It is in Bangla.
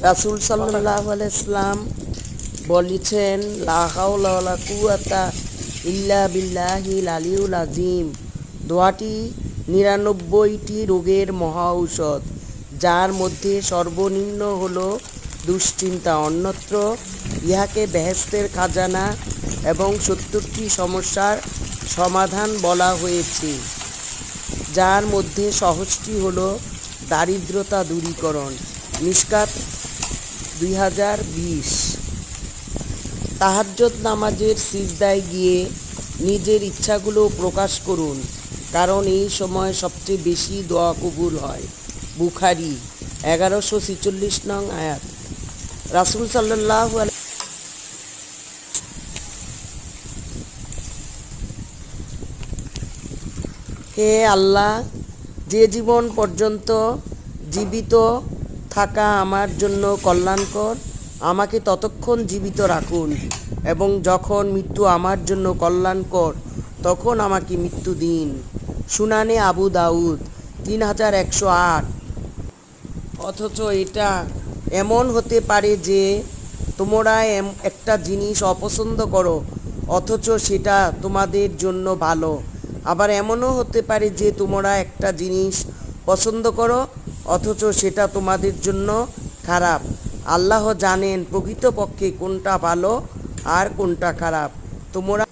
রাসূল সাল্লাল্লাহু আলাইহি সাল্লাম বলেছেন, লা হাওলা ওয়ালা কুওয়াতা ইল্লা বিল্লাহিল আলিয়্যিল আযীম। দোয়াটি ৯৯টি রোগের মহা ঔষধ, যার মধ্যে সর্বনিম্ন হল দুশ্চিন্তা। অন্যত্র ইহাকে বেহেশতের খাজানা এবং ৭০টি সমস্যার সমাধান বলা হয়েছে, যার মধ্যে সহজটি হল দারিদ্রতা দূরীকরণ। মিশকাত ২০২০। তাহাজ্জুদ নামাজের সিজদায় গিয়ে নিজের ইচ্ছাগুলো প্রকাশ করুন, কারণ এই সময় সবচেয়ে বেশি দোয়া কবুল হয়। বুখারী ১১৪৬ নং আয়াত। রাসূল সাল্লাল্লাহু আলাইহি হে আল্লাহ, যে জীবন পর্যন্ত জীবিত থাকা আমার জন্য কল্যাণকর, আমাকে ততক্ষণ জীবিত রাখুন, এবং যখন মৃত্যু আমার জন্য কল্যাণকর, তখন আমাকে মৃত্যু দিন। সুনানে আবু দাউদ ৩১০৮। অথচ এটা এমন হতে পারে যে তোমরা একটা জিনিস অপছন্দ করো, অথচ সেটা তোমাদের জন্য ভালো। আবার এমনও হতে পারে যে তোমরা একটা জিনিস পছন্দ করো, অথচ সেটা তোমাদের জন্য খারাপ। আল্লাহ জানেন প্রকৃতপক্ষে কোনটা ভালো আর কোনটা খারাপ। তোমরা